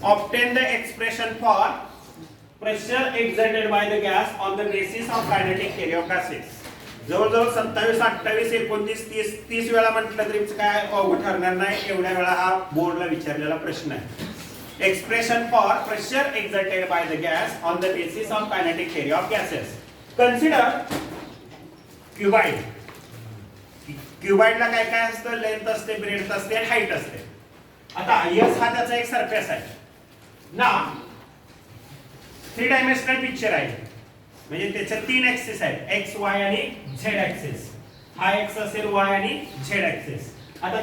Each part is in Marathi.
obtain the expression for pressure exerted by the gas on the basis of kinetic theory of gases. जवळजवळ 27, 28, 29, 30 वेळा म्हटलं तरी काय अवघड ठरणार नाही. एवढ्या वेळा हा बोर्डला विचारलेला प्रश्न आहे. Expression for pressure exerted by the gas on the basis of kinetic theory of gases. Consider cuboid. क्युबाइडला काय काय असतं? लेंथ असते, ब्रेड्थ असते आणि हाईट असते. आता एस हा त्याचा एक सरफेस आहे ना. 3 डायमेन्शनल पिक्चर आहे, म्हणजे त्याचे 3 ऍक्सिस आहेत, एक्स वाय आणि झेड ऍक्सिस. हा एक्स असेल, वाय आणि झेड ऍक्सिस. आता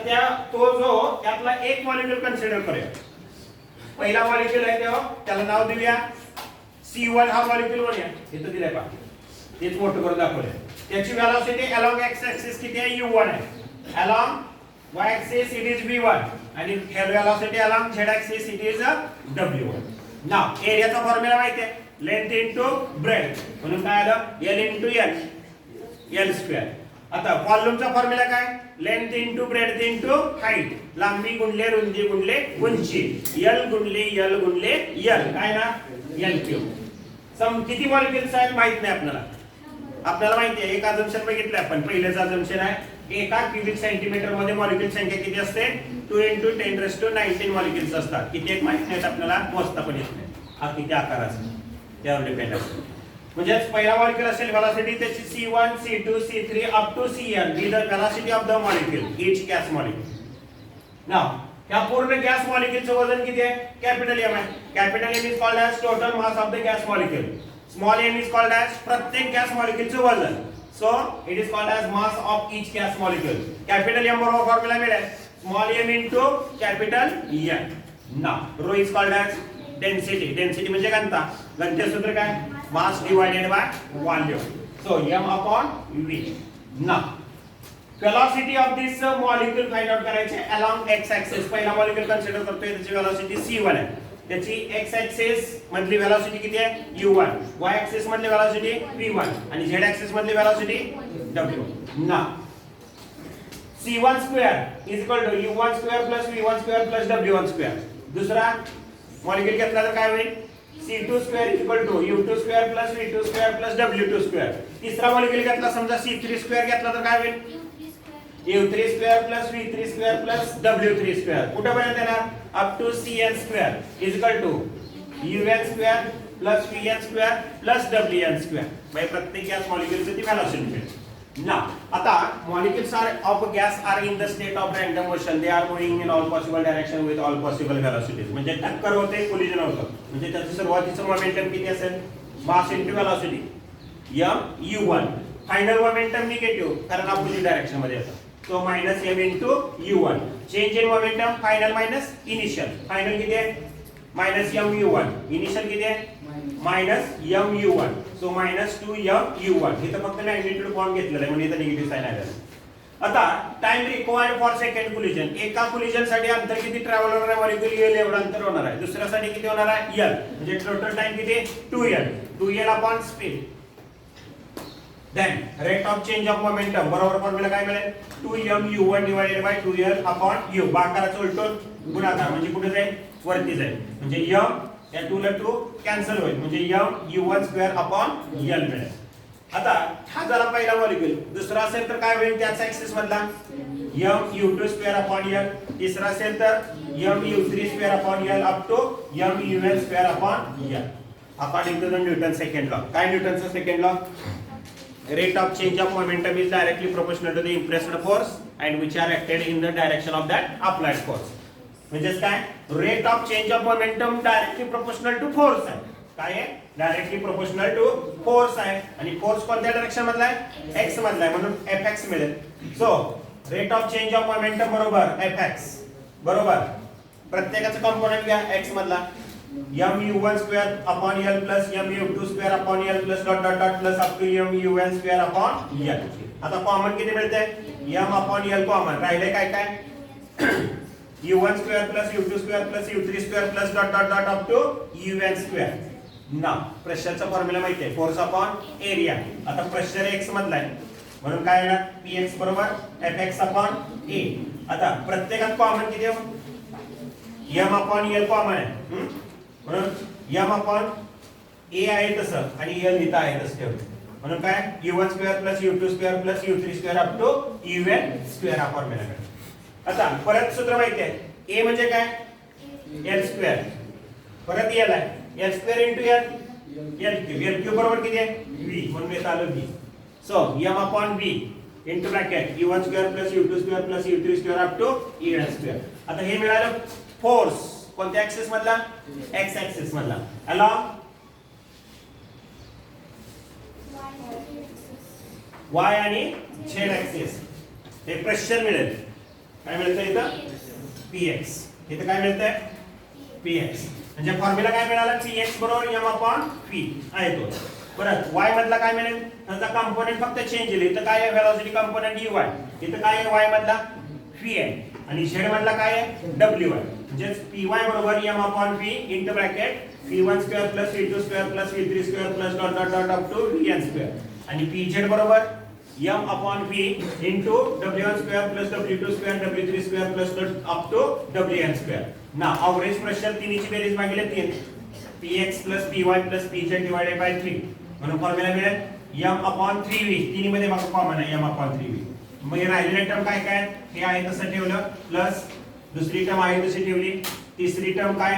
तो जो त्यातला एक मॉलिक्यूल कन्सिडर करूया. पहिला मॉलिक्यूल आहे त्याला नाव देऊया C1. हा मॉलिक्यूल म्हणूया, इथं दिलंय पहा, तेच मोठं करून दाखवलंय. त्याची व्हेलॉसिटी अलोंग एक्स ऍक्सिस किती आहे? u1 आहे. Along y axis it is v1 आणि velocity along z axis it is w1. नाव एरियाचा फॉर्म्युला माहिती आहे, लेंथ इनटू ब्रेड्थ, म्हणून काय आलं? L into L square. आता व्हॉल्यूमचा फॉर्म्युला काय? Length into breadth into height. लांबी गुणले रुंदी गुणले उंची. L गुणले L गुणले L, काय ना? L cube. किती मॉलिक्युल्स आहेत माहित नाही आपल्याला. आपल्याला माहिती आहे एक अजम्पशन बघितलं आपण. पहिलेच अजम्पशन आहे, एका क्यूबिक सेंटीमीटर मध्ये मॉलिक्यूल संख्या किती असते? 2 × 10⁻19 मॉलिक्युल्स असतात. किती एक माहित नाही आपल्याला, मोजता पण येत नाही. हा किती आकार असतो त्यावर डिपेंड असतो. म्हणजे पहिला मॉलिक्यूल असेल व्हेलॉसिटी त्याची C1, C2, C3 up to Cn be the velocity of the molecule each gas molecule. नाव या पूर्ण गॅस मॉलिक्यूलचं वजन किती आहे? कॅपिटल M आहे. Capital M is called as total mass of the gas molecule. Small m is called as प्रत्येक गॅस मॉलिक्यूलचं वजन. So it is called as mass of each gas molecule. Capital M बरोबर फॉर्म्युला मिळेल small m into capital M. नाव rho is called as density. Density म्हणजे घनता. घनतेचे सूत्र काय? Mass divided by volume. So m upon v. Now velocity of this molecule find out करायचे along x axis. पहिला मॉलिक्यूल कन्सिडर करतोय, त्याची velocity c1 आहे. त्याची x axis मधली velocity किती आहे? u1. y axis मधली velocity v1 आणि z axis मधली velocity w. ना c1 square is equal to u1 square plus v1 square plus w1 square. दुसरा मॉलिक्यूल घेतला तर काय होईल? c2 square is equal to u2 square plus v2 square plus w2 square. तिसरा मॉलिक्यूल घेतला समजा c3 स्क्वेअर घेतला तर काय होईल? u3 square plus v3 square plus w3 square. कुठे पर्यंत येणार? Up to cn square is equal to un square plus vn square plus wn square. By प्रत्येक गॅस मॉलिक्यूलची ती व्हेलॉसिटी मिळेल. ना आता molecules are of gas are in the state of random motion. They are moving in all possible direction with all possible velocities. म्हणजे टक्कर होते, कोलिजन होतं. म्हणजे त्याचं सुरुवातीचं मोमेंटम किती असेल? Mass into velocity m u1. Final momentum negative कारण अपोजिट डायरेक्शन मध्ये येतं. So minus m into u1. Change in momentum final minus initial. Final किती आहे? Minus m u1. Initial किती आहे? Minus m u1. So minus 2m u1. इथं फक्त मॅग्निट्यूड फॉर्म घेतलेला आहे म्हणून इथं निगेटिव्ह साइन आलेलं. आता time required for second collision. एका कोलिजन साठी अंतर किती ट्रॅव्हल होणार आहे? मॉलिक्यूल L एवढं अंतर होणार आहे. दुसऱ्यासाठी किती होणार आहे? L. म्हणजे टोटल टाइम किती? 2L. 2L upon speed. Then rate of change of momentum बरोबर फॉर्म्युला काय मिळेल? 2m u1 divided by 2l upon u. भागाकाराचा उलटून गुणाकार म्हणजे कुठे जाईल? वरती जाईल. म्हणजे m या 2 ला 2 कॅन्सल होईल. म्हणजे m u1 square upon l मिळेल. आता हा झाला पहिला मॉलिक्यूल. दुसरा असेल तर काय होईल? त्याचा ऍक्सिस मधला m u2 square upon l. तिसरा असेल तर m u3 square upon l up to m un square upon l. According to the Newton second law. काय न्यूटनचा second law? Rate of change of momentum is directly proportional to the impressed force and which are acted in the direction of that applied force. म्हणजे काय? Rate of change of momentum directly proportional to force आहे. काय आहे? Directly proportional to force आहे. आणि force कोणत्या डायरेक्शन मधला आहे? x मधला आहे म्हणून fx मिळेल. So rate of change of momentum बरोबर fx बरोबर प्रत्येकाचा कंपोनेंट घ्या x मधला m u1 square upon l plus m u2 square upon l plus dot dot dot plus up to m un square upon l. आता कॉमन किती मिळते? m अपॉन l कॉमन राहिले काय काय? u1 square plus u2 square plus u3 square plus dot dot dot up to un square. ना प्रेशरचा फॉर्म्युला माहिती आहे फोर्स अपॉन एरिया. आता प्रेशर x मधला आहे म्हणून काय येणार? px बरोबर fx अपॉन a. आता प्रत्येकात कॉमन किती? m अपॉन l कॉमन आहे म्हणून m अपॉन a आहे तसं आणि l इथं आहे तसं ठेवलं म्हणून काय u1 square plus u2 square plus u3 square up to un square हा फॉर्म्युला आहे. आता परत सूत्र माहिती आहे a म्हणजे काय l स्क्वेअर परत l आहे l square into l cube बरोबर किती आहे v म्हणून येत आलं v. So m upon v into bracket u1 square plus u2 square plus u3 square up to un square. आता हे मिळालं फोर्स कोणत्या ऍक्सिस मधला x ऍक्सिस मधला अलॉंग y आणि z ऍक्सिस. हे प्रेशर मिळेल काय मिळतं इथं px इथं काय मिळतंय px म्हणजे फॉर्म्युला काय मिळाला px बरोबर m अपॉन v आहे तो. परत y मधला काय मिळेल त्याचा कंपोनेंट फक्त चेंज होईल. इथं काय आहे वेलोसिटी कंपोनेंट dy इथं काय आहे y मधला v आहे आणि z मधला काय आहे wy म्हणजे py बरोबर m upon v into bracket v1 square plus v2 square plus v3 square plus dot dot dot up to vn square आणि pz बरोबर m upon v into w1 square plus w2 square w3 square plus up to wn square. Now average pressure तिन्हीची बेरीज भागिले 3 px plus py plus pz divided by 3 म्हणून फॉर्म्युला मिळेल m upon 3v तिन्ही मध्ये बघा कॉमन आहे m upon 3v. मग हे राहिलेले टर्म काय काय हे आहे तसं ठेवलं प्लस दुसरी टर्म आहे तशी ठेवली तिसरी टर्म काय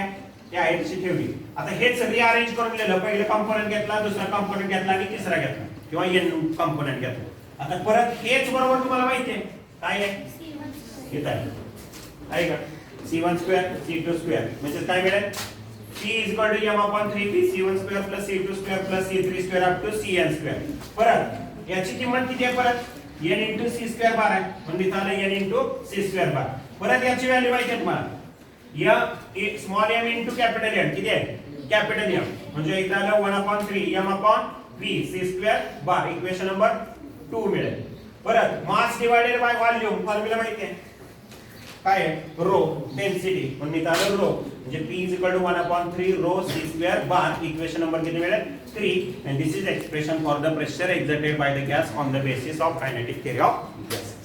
हे आहे तशी ठेवली. आता हे सगळी अरेंज करून दिलेलं पहिले कंपोनेंट घेतला दुसरा कंपोनेंट घेतला आणि तिसरा घेतला किंवा n कंपोनेंट घेतला. आता परत हेच बरोबर तुम्हाला माहिती आहे काय आहे येत आहे का c1 स्क्वेअर c2 स्क्वेअर म्हणजे काय मिळेल c is equal to m upon 3p c1 square plus c2 square plus c3 square up to cn square. परत याची किंमत किती आहे परत n into c square bar आहे म्हणजे इथं आलं n into c square bar. परत याची व्हॅल्यू माहिती आहे तुम्हाला या small m into capital m किती आहे कॅपिटल m म्हणजे इथं आलं 1 upon 3 m upon v c square bar equation number 2 मिळेल. परत mass divided by volume formula माहिती आहे काय आहे रो डेन्सिटी म्हणून इथं आलं रो म्हणजे p is equal to 1 upon 3 rho c square bar equation number किती मिळेल 3 and this is expression for the pressure exerted by the gas on the basis of kinetic theory of gas.